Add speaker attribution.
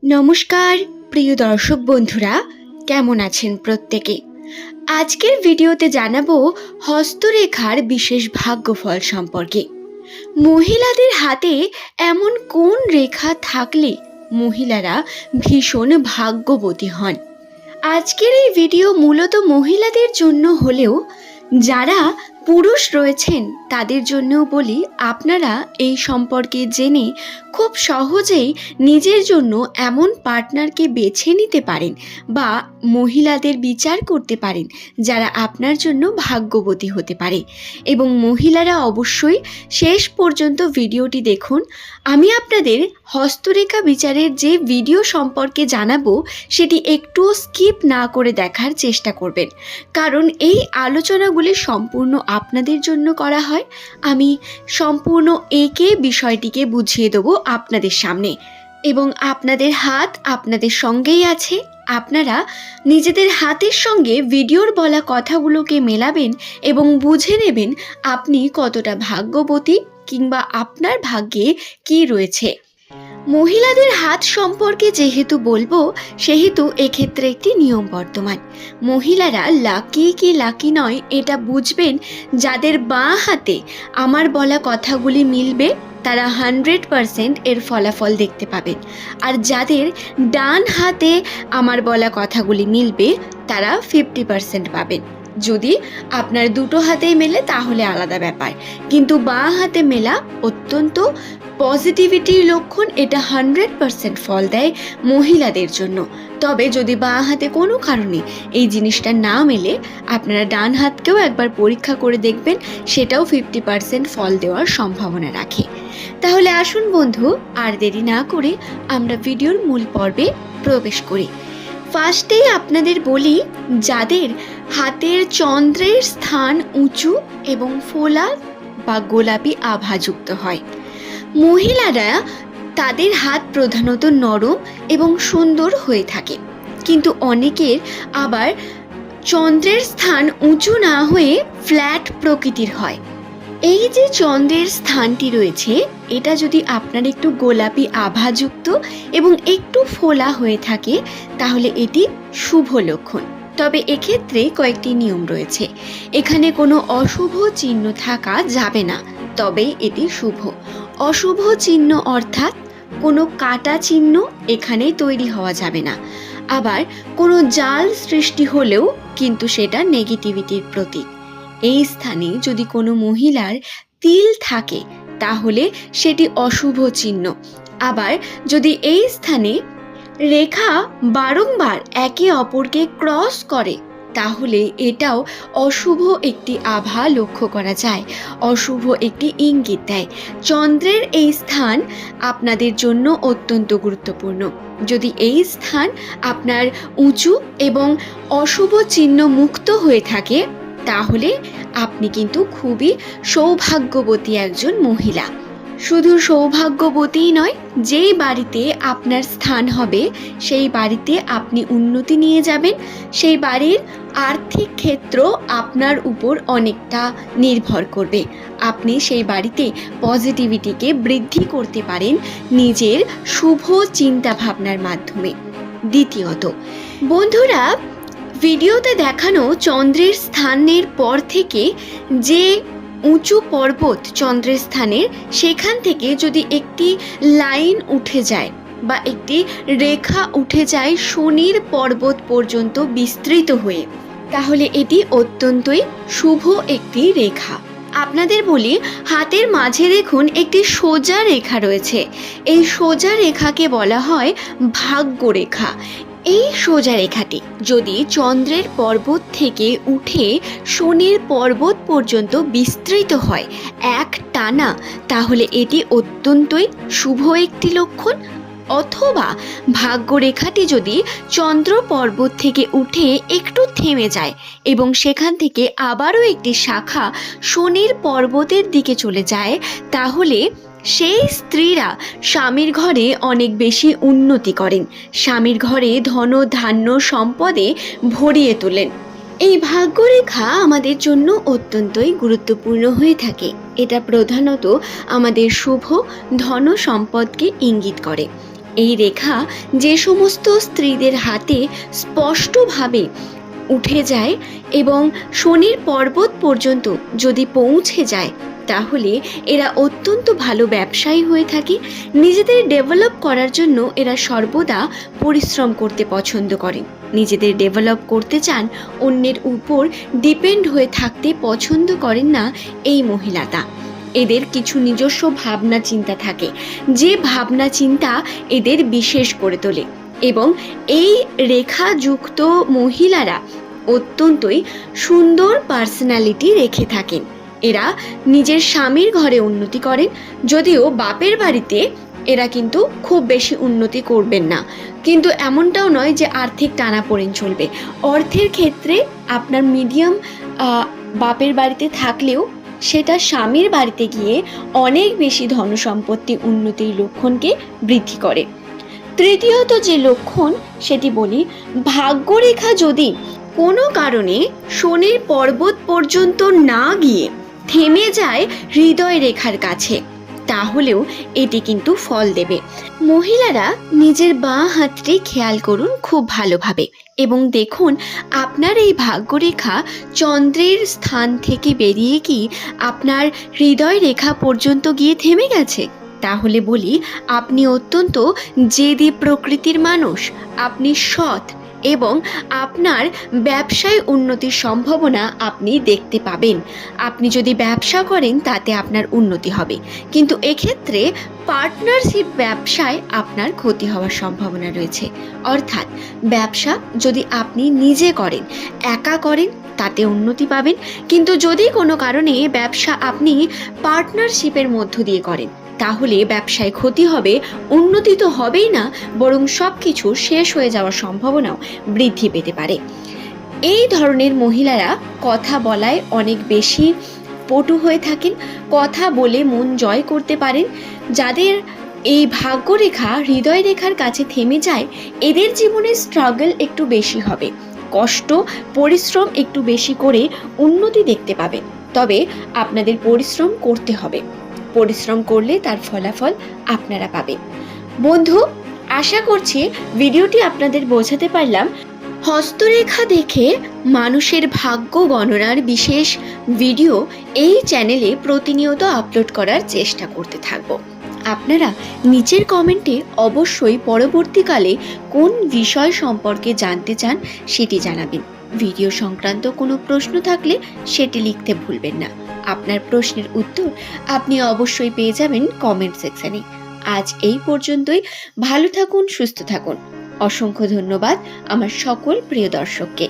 Speaker 1: নমস্কার প্রিয় দর্শক বন্ধুরা, কেমন আছেন প্রত্যেকে? আজকের ভিডিওতে জানাবো হস্তরেখার বিশেষ ভাগ্যফল সম্পর্কে। মহিলাদের হাতে এমন কোন রেখা থাকলে মহিলারা ভীষণ ভাগ্যবতী হন? আজকের এই ভিডিও মূলত মহিলাদের জন্য হলেও যারা পুরুষ রয়েছেন তাদের জন্যও বলি, আপনারা এই সম্পর্কে জেনে খুব সহজেই নিজের জন্য এমন পার্টনারকে বেছে নিতে পারেন বা মহিলাদের বিচার করতে পারেন যারা আপনার জন্য ভাগ্যবতী হতে পারে। এবং মহিলারা অবশ্যই শেষ পর্যন্ত ভিডিওটি দেখুন। আমি আপনাদের হস্তরেখা বিচারের যে ভিডিও সম্পর্কে জানাবো সেটি একটুও স্কিপ না করে দেখার চেষ্টা করবেন, কারণ এই আলোচনাগুলি সম্পূর্ণ আপনাদের জন্য করা হয়। আমি সম্পূর্ণ একে বিষয়টিকে বুঝিয়ে দেবো আপনাদের সামনে, এবং আপনাদের হাত আপনাদের সঙ্গেই আছে। আপনারা নিজেদের হাতের সঙ্গে ভিডিওর বলা কথাগুলোকে মেলাবেন এবং বুঝে নেবেন আপনি কতটা ভাগ্যবতী কিংবা আপনার ভাগ্যে কি রয়েছে। মহিলাদের হাত সম্পর্কে যেহেতু বলবো, সেহেতু এক্ষেত্রে একটি নিয়ম বর্তমান। মহিলারা লাকি কি লাকি নয় এটা বুঝবেন যাদের বাঁ হাতে আমার বলা কথাগুলি মিলবে, তারা 100% এর ফলাফল দেখতে পাবেন। আর যাদের ডান হাতে আমার বলা কথাগুলি মিলবে তারা 50% পাবেন। যদি আপনার দুটো হাতেই মেলে তাহলে আলাদা ব্যাপার, কিন্তু বাঁ হাতে মেলা অত্যন্ত পজিটিভিটির লক্ষণ। এটা 100% ফল দেয় মহিলাদের জন্য। তবে যদি বাঁ হাতে কোনো কারণে এই জিনিসটা না মেলে, আপনারা ডান হাতকেও একবার পরীক্ষা করে দেখবেন, সেটাও 50% ফল দেওয়ার সম্ভাবনা রাখে। তাহলে আসুন বন্ধু, আর দেরি না করে আমরা ভিডিওর মূল পর্বে প্রবেশ করি। ফার্স্টেই আপনাদের বলি, যাদের হাতের চন্দ্রের স্থান উঁচু এবং ফোলা বা গোলাপি আভাযুক্ত হয়, মহিলারা তাদের হাত প্রধানত নরম এবং সুন্দর হয়ে থাকে। কিন্তু অনেকের আবার চন্দ্রের স্থান উঁচু না হয়ে ফ্ল্যাট প্রকৃতির হয়। এই যে চন্দ্রের স্থানটি রয়েছে, এটা যদি আপনার একটু গোলাপি আভাযুক্ত এবং একটু ফোলা হয়ে থাকে তাহলে এটি শুভ লক্ষণ। তবে এক্ষেত্রে কয়েকটি নিয়ম রয়েছে। এখানে কোনো অশুভ চিহ্ন থাকা যাবে না, তবেই এটি শুভ। অশুভ চিহ্ন অর্থাৎ কোনো কাটা চিহ্ন এখানে তৈরি হওয়া যাবে না। আবার কোনো জাল সৃষ্টি হলেও কিন্তু সেটা নেগেটিভিটির প্রতীক। এই স্থানে যদি কোনো মহিলার তিল থাকে তাহলে সেটি অশুভ চিহ্ন। আবার যদি এই স্থানে রেখা বারংবার একে অপরকে ক্রস করে তাহলে এটাও অশুভ একটি আভা লক্ষ্য করা যায়, অশুভ একটি ইঙ্গিত দেয়। চন্দ্রের এই স্থান আপনাদের জন্য অত্যন্ত গুরুত্বপূর্ণ। যদি এই স্থান আপনার উঁচু এবং অশুভ চিহ্ন মুক্ত হয়ে থাকে তাহলে আপনি কিন্তু খুবই সৌভাগ্যবতী একজন মহিলা। শুধু সৌভাগ্যবতীই নয়, যেই বাড়িতে আপনার স্থান হবে সেই বাড়িতে আপনি উন্নতি নিয়ে যাবেন। সেই বাড়ির আর্থিক ক্ষেত্র আপনার উপর অনেকটা নির্ভর করবে। আপনি সেই বাড়িতে পজিটিভিটিকে বৃদ্ধি করতে পারেন নিজের শুভ চিন্তা ভাবনার মাধ্যমে। দ্বিতীয়ত বন্ধুরা, ভিডিওতে দেখানো চন্দ্রের স্থানের পর থেকে যে উঁচু পর্বত চন্দ্রের স্থানের, সেখান থেকে যদি একটি লাইন উঠে যায় বা একটি রেখা উঠে যায় শনির পর্বত পর্যন্ত বিস্তৃত হয়ে, তাহলে এটি অত্যন্তই শুভ একটি রেখা। আপনাদের বলি, হাতের মাঝে দেখুন একটি সোজা রেখা রয়েছে। এই সোজা রেখাকে বলা হয় ভাগ্যরেখা। এই সোজা রেখাটি যদি চন্দ্রের পর্বত থেকে উঠে শনির পর্বত পর্যন্ত বিস্তৃত হয় এক টানা, তাহলে এটি অত্যন্তই শুভ একটি লক্ষণ। অথবা ভাগ্যরেখাটি যদি চন্দ্র পর্বত থেকে উঠে একটু থেমে যায় এবং সেখান থেকে আবারও একটি শাখা শনির পর্বতের দিকে চলে যায়, তাহলে সেই স্ত্রীরা স্বামীর ঘরে অনেক বেশি উন্নতি করেন, স্বামীর ঘরে ধন ধান্য সম্পদে ভরিয়ে তোলেন। এই ভাগ্যরেখা আমাদের জন্য অত্যন্তই গুরুত্বপূর্ণ হয়ে থাকে। এটা প্রধানত আমাদের শুভ ধন সম্পদকে ইঙ্গিত করে। এই রেখা যে সমস্ত স্ত্রীদের হাতে স্পষ্টভাবে উঠে যায় এবং শনির পর্বত পর্যন্ত যদি পৌঁছে যায়, তাহলে এরা অত্যন্ত ভালো ব্যবসায়ী হয়ে থাকে। নিজেদের ডেভেলপ করার জন্য এরা সর্বদা পরিশ্রম করতে পছন্দ করেন, নিজেদের ডেভেলপ করতে চান, অন্যের উপর ডিপেন্ড হয়ে থাকতে পছন্দ করেন না এই মহিলাটা। এদের কিছু নিজস্ব ভাবনা চিন্তা থাকে, যে ভাবনা চিন্তা এদের বিশেষ করে তোলে, এবং এই রেখাযুক্ত মহিলারা অত্যন্তই সুন্দর পার্সোনালিটি রেখে থাকেন। এরা নিজের স্বামীর ঘরে উন্নতি করেন, যদিও বাপের বাড়িতে এরা কিন্তু খুব বেশি উন্নতি করবেন না, কিন্তু এমনটাও নয় যে আর্থিক টানাপোড়েন চলবে। অর্থের ক্ষেত্রে আপনার মিডিয়াম বাপের বাড়িতে থাকলেও সেটা স্বামীর বাড়িতে গিয়ে অনেক বেশি ধনসম্পত্তি উন্নতির লক্ষণকে বৃদ্ধি করে। তৃতীয়ত যে লক্ষণ সেটি বলি, ভাগ্যরেখা যদি কোনো কারণে শনির পর্বত পর্যন্ত না গিয়ে থেমে যায় হৃদয় রেখার কাছে, তাহলেও এটি কিন্তু ফল দেবে। মহিলারা নিজের বাঁ হাতটি খেয়াল করুন খুব ভালোভাবে এবং দেখুন আপনার এই ভাগ্যরেখা চন্দ্রের স্থান থেকে বেরিয়ে কি আপনার হৃদয় রেখা পর্যন্ত গিয়ে থেমে গেছে। তাহলে বলি, আপনি অত্যন্ত জেদি প্রকৃতির মানুষ, আপনি সৎ এবং আপনার ব্যবসায় উন্নতির সম্ভাবনা আপনি দেখতে পাবেন। আপনি যদি ব্যবসা করেন তাতে আপনার উন্নতি হবে, কিন্তু এক্ষেত্রে পার্টনারশিপ ব্যবসায় আপনার ক্ষতি হওয়ার সম্ভাবনা রয়েছে। অর্থাৎ ব্যবসা যদি আপনি নিজে করেন, একা করেন, তাতে উন্নতি পাবেন, কিন্তু যদি কোনো কারণে ব্যবসা আপনি পার্টনারশিপের মধ্য দিয়ে করেন, তাহলে ব্যবসায় ক্ষতি হবে, উন্নতি তো হবেই না, বরং সব কিছু শেষ হয়ে যাওয়ার সম্ভাবনাও বৃদ্ধি পেতে পারে। এই ধরনের মহিলারা কথা বলায় অনেক বেশি পটু হয়ে থাকেন, কথা বলে মন জয় করতে পারেন। যাদের এই ভাগ্যরেখা হৃদয় রেখার কাছে থেমে যায়, এদের জীবনে স্ট্রাগল একটু বেশি হবে, কষ্ট পরিশ্রম একটু বেশি করে উন্নতি দেখতে পাবেন। তবে আপনাদের পরিশ্রম করতে হবে, পরিশ্রম করলে তার ফলাফল আপনারা পাবেন। বন্ধু, আশা করছি ভিডিওটি আপনাদের বোঝাতে পারলাম। হস্তরেখা দেখে মানুষের ভাগ্য গণনার বিশেষ ভিডিও এই চ্যানেলে প্রতিনিয়ত আপলোড করার চেষ্টা করতে থাকব। আপনারা নিচের কমেন্টে অবশ্যই পরবর্তীকালে কোন বিষয় সম্পর্কে জানতে চান সেটি জানাবেন। ভিডিও সংক্রান্ত কোনো প্রশ্ন থাকলে সেটি লিখতে ভুলবেন না। আপনার প্রশ্নের উত্তর আপনি অবশ্যই পেয়ে যাবেন কমেন্ট সেকশনে। আজ এই পর্যন্তই। ভালো থাকুন, সুস্থ থাকুন। অসংখ্য ধন্যবাদ আমার সকল প্রিয় দর্শককে।